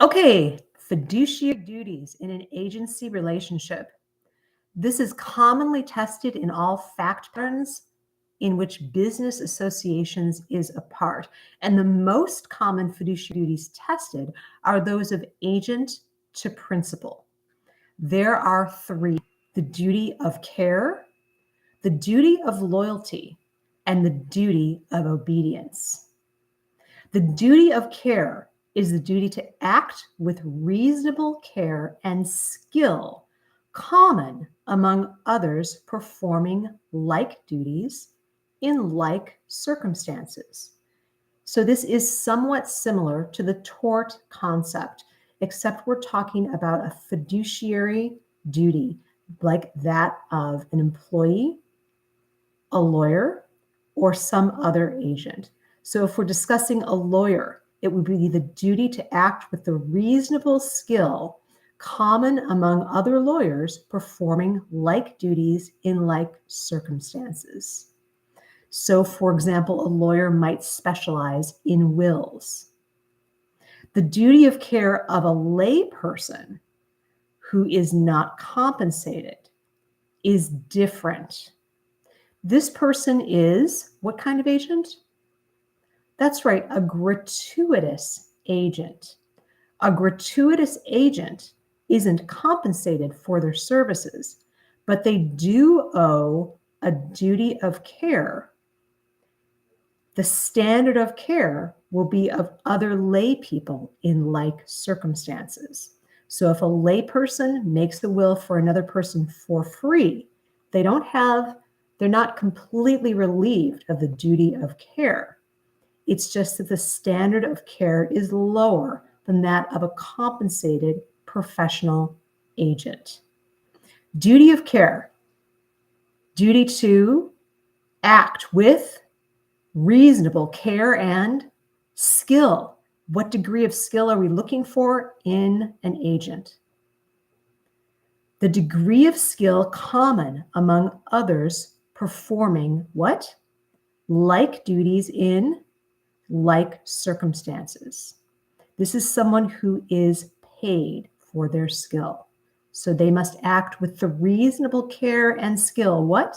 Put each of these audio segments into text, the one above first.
Okay, fiduciary duties in an agency relationship. This is commonly tested in all fact patterns in which business associations is a part. And the most common fiduciary duties tested are those of agent to principal. There are three: the duty of care, the duty of loyalty, and the duty of obedience. The duty of care is the duty to act with reasonable care and skill, common among others performing like duties in like circumstances. So, this is somewhat similar to the tort concept, except we're talking about a fiduciary duty like that of an employee, a lawyer, or some other agent. So if we're discussing a lawyer, it would be the duty to act with the reasonable skill common among other lawyers performing like duties in like circumstances. So, for example, a lawyer might specialize in wills. The duty of care of a lay person who is not compensated is different. This person is what kind of agent? That's right, a gratuitous agent. A gratuitous agent isn't compensated for their services, but they do owe a duty of care. The standard of care will be of other lay people in like circumstances. So if a lay person makes the will for another person for free, they're not completely relieved of the duty of care. It's just that the standard of care is lower than that of a compensated professional agent. Duty of care, duty to act with reasonable care and skill. What degree of skill are we looking for in an agent? The degree of skill common among others performing what? Like duties in like circumstances. This is someone who is paid for their skill. So they must act with the reasonable care and skill. What?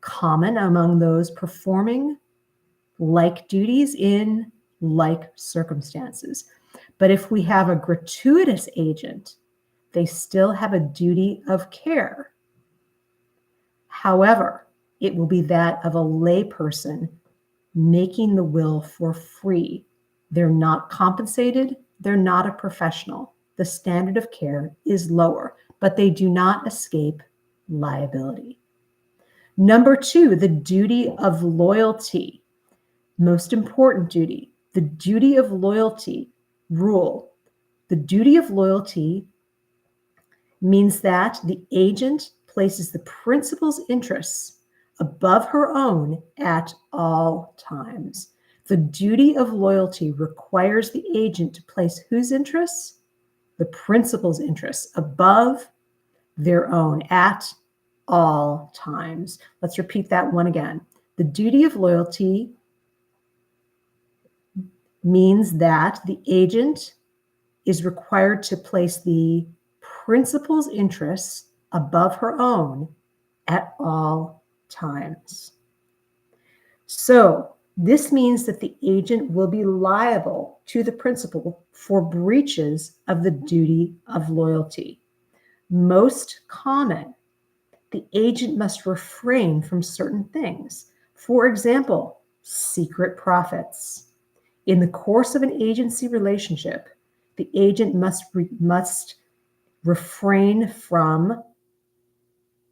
Common among those performing like duties in like circumstances. But if we have a gratuitous agent, they still have a duty of care. However, it will be that of a lay person making the will for free. They're not compensated. They're not a professional. The standard of care is lower, but they do not escape liability. Number two, the duty of loyalty. Most important duty, the duty of loyalty rule. The duty of loyalty means that the agent places the principal's interests above her own at all times. The duty of loyalty requires the agent to place whose interests? The principal's interests above their own at all times. Let's repeat that one again. The duty of loyalty means that the agent is required to place the principal's interests above her own at all times. So this means that the agent will be liable to the principal for breaches of the duty of loyalty. Most common, the agent must refrain from certain things. For example, secret profits. In the course of an agency relationship, the agent must refrain from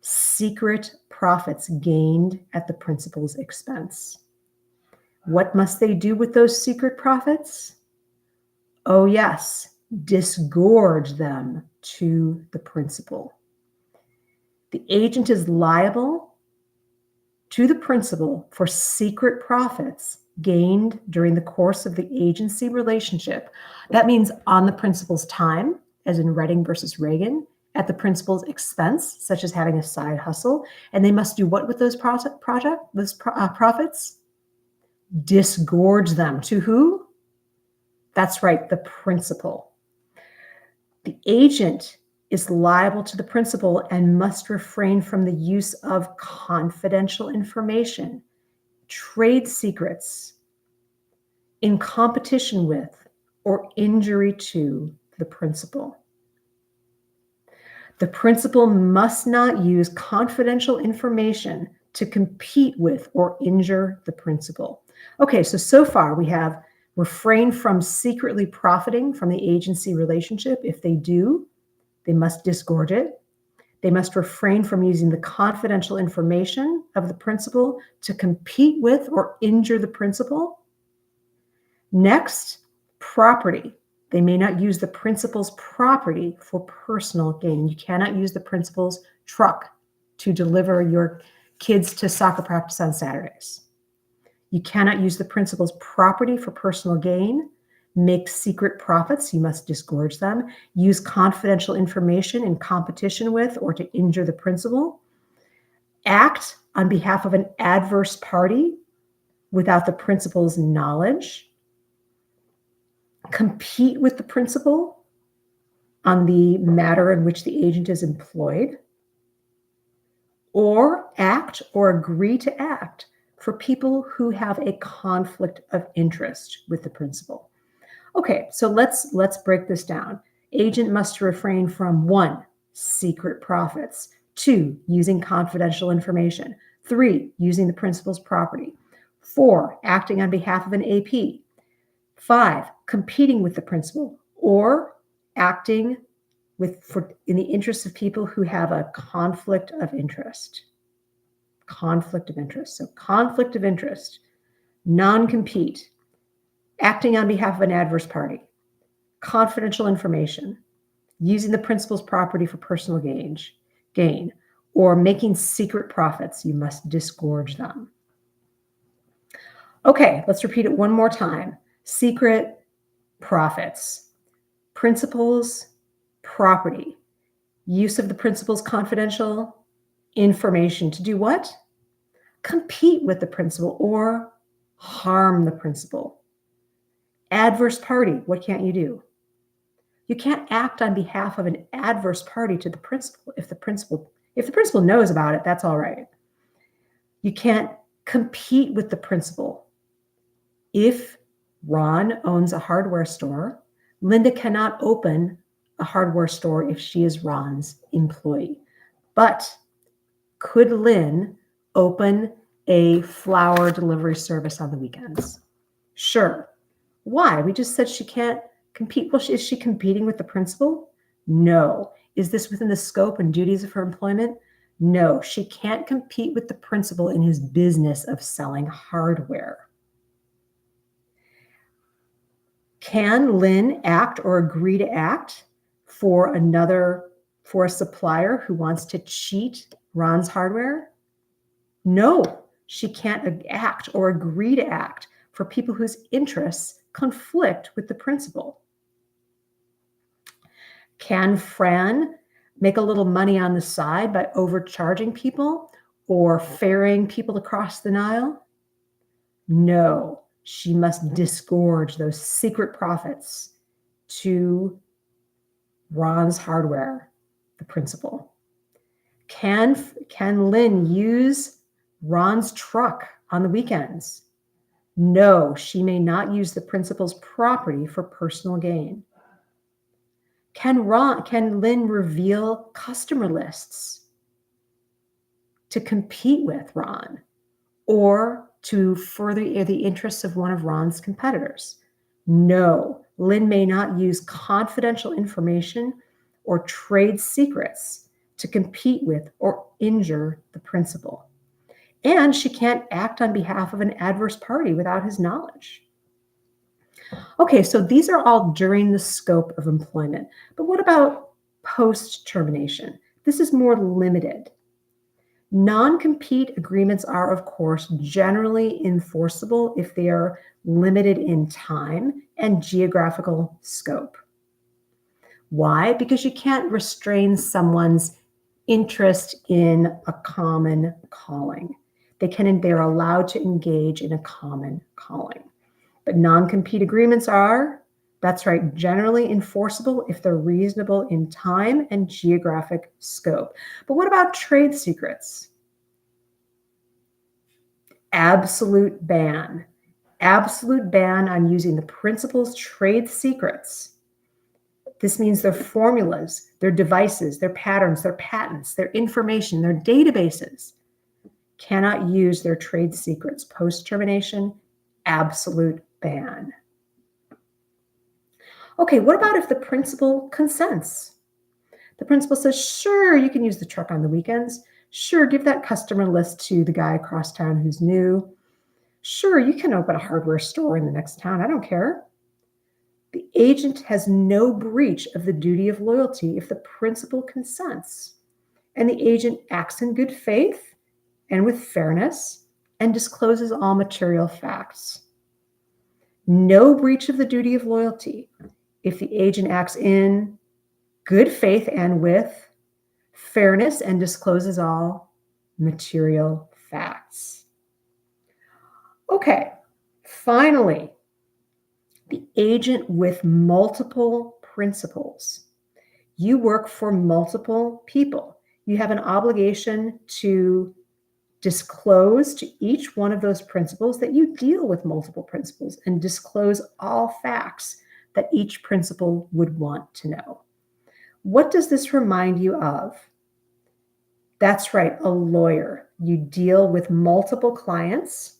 secret profits gained at the principal's expense. What must they do with those secret profits? Oh, yes, disgorge them to the principal. The agent is liable to the principal for secret profits gained during the course of the agency relationship. That means on the principal's time, as in Redding versus Reagan, at the principal's expense, such as having a side hustle. And they must do what with those profits? Disgorge them to who? That's right, the principal. The agent is liable to the principal and must refrain from the use of confidential information, trade secrets, in competition with, or injury to the principal. The principal must not use confidential information to compete with or injure the principal. Okay, so far we have refrain from secretly profiting from the agency relationship. If they do, they must disgorge it. They must refrain from using the confidential information of the principal to compete with or injure the principal. Next, property. They may not use the principal's property for personal gain. You cannot use the principal's truck to deliver your kids to soccer practice on Saturdays. You cannot use the principal's property for personal gain. Make secret profits. You must disgorge them. Use confidential information in competition with or to injure the principal. Act on behalf of an adverse party without the principal's knowledge. Compete with the principal on the matter in which the agent is employed, or act or agree to act for people who have a conflict of interest with the principal. Okay, so let's break this down. Agent must refrain from 1, secret profits, 2, using confidential information, 3, using the principal's property, 4, acting on behalf of an AP, 5, competing with the principal or acting in the interest of people who have a conflict of interest. Conflict of interest. So conflict of interest, non-compete, acting on behalf of an adverse party, confidential information, using the principal's property for personal gain, or making secret profits. You must disgorge them. Okay, let's repeat it one more time. Secret profits, principal's property, use of the principal's confidential information to do what? Compete with the principal or harm the principal. Adverse party, what can't you do? You can't act on behalf of an adverse party to the principal. If the principal knows about it, that's all right. You can't compete with the principal. If Ron owns a hardware store, Linda cannot open a hardware store if she is Ron's employee. But could Lynn open a flower delivery service on the weekends? Sure. Why? We just said she can't compete. Well, is she competing with the principal? No. Is this within the scope and duties of her employment? No. She can't compete with the principal in his business of selling hardware. Can Lynn act or agree to act for a supplier who wants to cheat Ron's hardware? No, she can't act or agree to act for people whose interests conflict with the principal. Can Fran make a little money on the side by overcharging people or ferrying people across the Nile? No, she must disgorge those secret profits to Ron's hardware, the principal. Can Lynn use Ron's truck on the weekends? No, she may not use the principal's property for personal gain. Can Lynn reveal customer lists to compete with Ron or to further the interests of one of Ron's competitors? No, Lynn may not use confidential information or trade secrets to compete with or injure the principal. And she can't act on behalf of an adverse party without his knowledge. Okay, so these are all during the scope of employment. But what about post-termination? This is more limited. Non-compete agreements are, of course, generally enforceable if they are limited in time and geographical scope. Why? Because you can't restrain someone's interest in a common calling. They're allowed to engage in a common calling. But non-compete agreements are That's right, generally enforceable if they're reasonable in time and geographic scope. But what about trade secrets? Absolute ban. Absolute ban on using the principal's trade secrets. This means their formulas, their devices, their patterns, their patents, their information, their databases cannot use their trade secrets post-termination. Absolute ban. Okay, what about if the principal consents? The principal says, sure, you can use the truck on the weekends. Sure, give that customer list to the guy across town who's new. Sure, you can open a hardware store in the next town. I don't care. The agent has no breach of the duty of loyalty if the principal consents, and the agent acts in good faith and with fairness and discloses all material facts. No breach of the duty of loyalty if the agent acts in good faith and with fairness and discloses all material facts. Okay, finally, the agent with multiple principals. You work for multiple people. You have an obligation to disclose to each one of those principals that you deal with multiple principals and disclose all facts that each principal would want to know. What does this remind you of? That's right, a lawyer. You deal with multiple clients,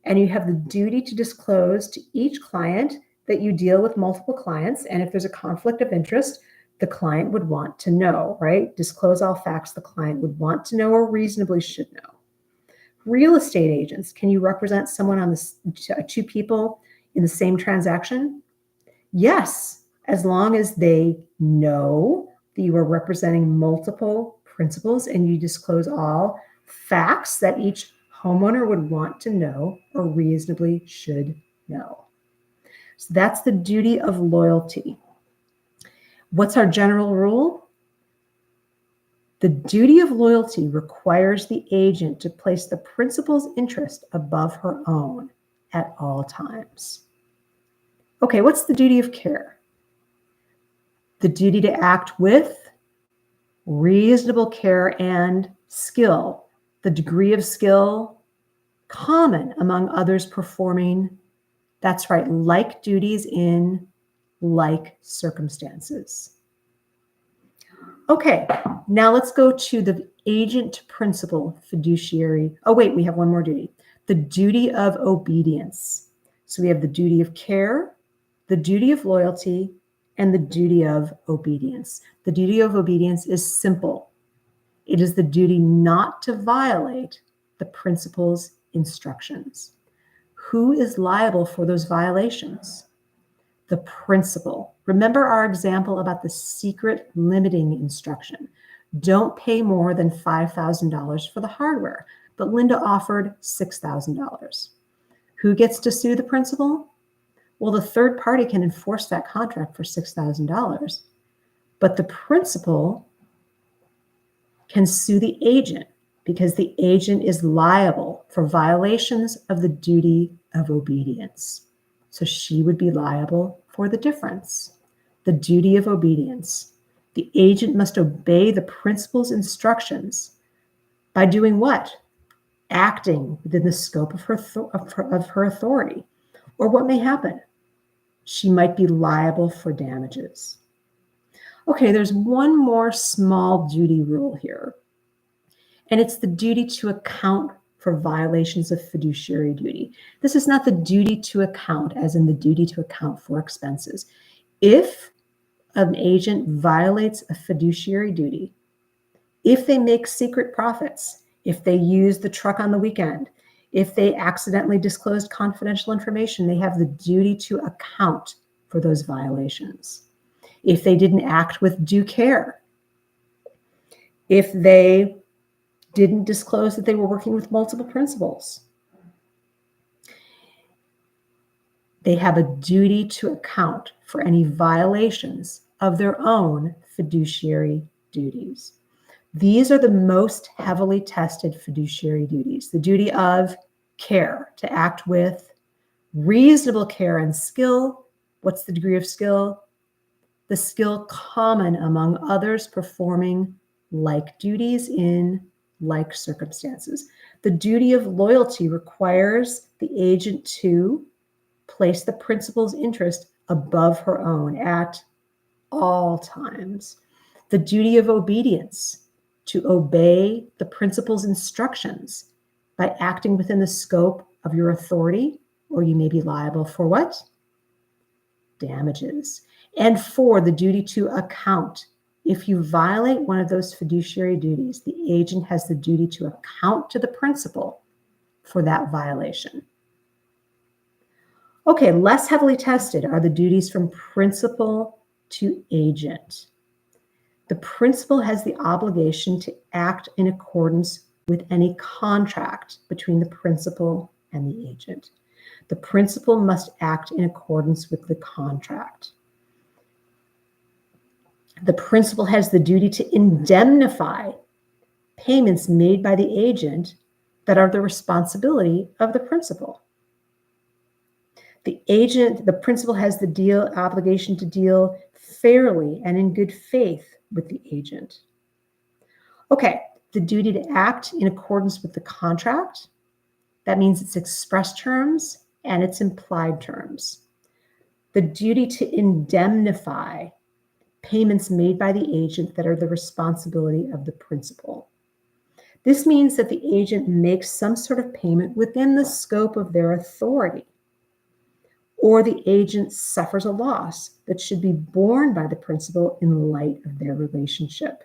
and you have the duty to disclose to each client that you deal with multiple clients. And if there's a conflict of interest, the client would want to know, right? Disclose all facts the client would want to know or reasonably should know. Real estate agents, can you represent someone on this, two people in the same transaction? Yes, as long as they know that you are representing multiple principals and you disclose all facts that each homeowner would want to know or reasonably should know. So that's the duty of loyalty. What's our general rule? The duty of loyalty requires the agent to place the principal's interest above her own at all times. Okay, what's the duty of care? The duty to act with reasonable care and skill, the degree of skill common among others performing, that's right, like duties in like circumstances. Okay, now let's go to the agent to principal fiduciary. Oh, wait, we have one more duty. The duty of obedience. So we have the duty of care, the duty of loyalty, and the duty of obedience. The duty of obedience is simple. It is the duty not to violate the principal's instructions. Who is liable for those violations? The principal. Remember our example about the secret limiting instruction. Don't pay more than $5,000 for the hardware, but Linda offered $6,000. Who gets to sue the principal? Well, the third party can enforce that contract for $6,000, but the principal can sue the agent because the agent is liable for violations of the duty of obedience. So she would be liable for the difference. The duty of obedience. The agent must obey the principal's instructions by doing what? Acting within the scope of her authority. Or what may happen? She might be liable for damages. Okay, there's one more small duty rule here, and it's the duty to account for violations of fiduciary duty. This is not the duty to account as in the duty to account for expenses. If an agent violates a fiduciary duty, if they make secret profits, if they use the truck on the weekend, if they accidentally disclosed confidential information, they have the duty to account for those violations. If they didn't act with due care, if they didn't disclose that they were working with multiple principals, they have a duty to account for any violations of their own fiduciary duties. These are the most heavily tested fiduciary duties. The duty of care, to act with reasonable care and skill, What's the degree of skill? The skill common among others performing like duties in like circumstances. The duty of loyalty requires the agent to place the principal's interest above her own at all times. The duty of obedience, to obey the principal's instructions by acting within the scope of your authority, or you may be liable for what? Damages. And 4, the duty to account. If you violate one of those fiduciary duties, the agent has the duty to account to the principal for that violation. Okay, less heavily tested are the duties from principal to agent. The principal has the obligation to act in accordance with any contract between the principal and the agent. The principal must act in accordance with the contract. The principal has the duty to indemnify payments made by the agent that are the responsibility of the principal. The principal has the obligation to deal fairly and in good faith with the agent. Okay, the duty to act in accordance with the contract, that means its express terms and its implied terms. The duty to indemnify payments made by the agent that are the responsibility of the principal. This means that the agent makes some sort of payment within the scope of their authority, or the agent suffers a loss that should be borne by the principal in light of their relationship.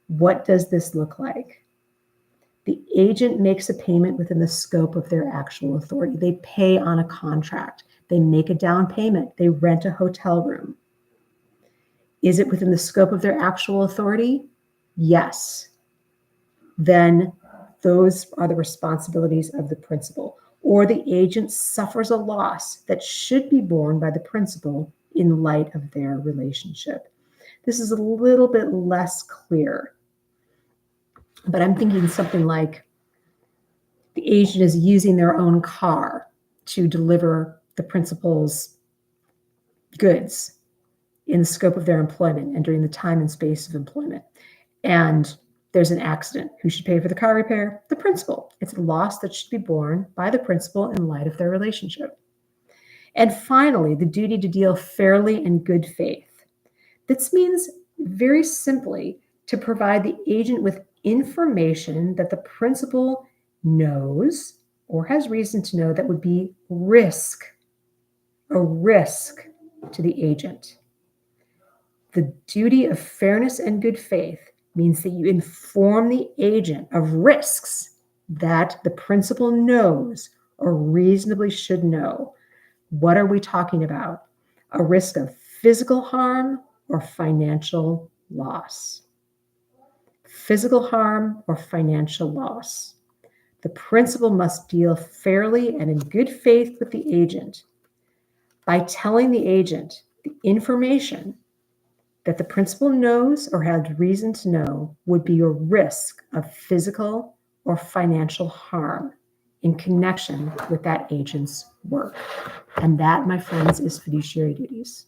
What does this look like? The agent makes a payment within the scope of their actual authority. They pay on a contract. They make a down payment. They rent a hotel room. Is it within the scope of their actual authority? Yes. Then those are the responsibilities of the principal. Or the agent suffers a loss that should be borne by the principal in light of their relationship. This is a little bit less clear, but I'm thinking something like the agent is using their own car to deliver the principal's goods in the scope of their employment and during the time and space of employment. And there's an accident. Who should pay for the car repair? The principal. It's a loss that should be borne by the principal in light of their relationship. And finally, the duty to deal fairly in good faith. This means very simply to provide the agent with information that the principal knows or has reason to know that would be a risk to the agent. The duty of fairness and good faith means that you inform the agent of risks that the principal knows or reasonably should know. What are we talking about? A risk of physical harm or financial loss. Physical harm or financial loss. The principal must deal fairly and in good faith with the agent by telling the agent the information that the principal knows or had reason to know would be a risk of physical or financial harm in connection with that agent's work. And that, my friends, is fiduciary duties.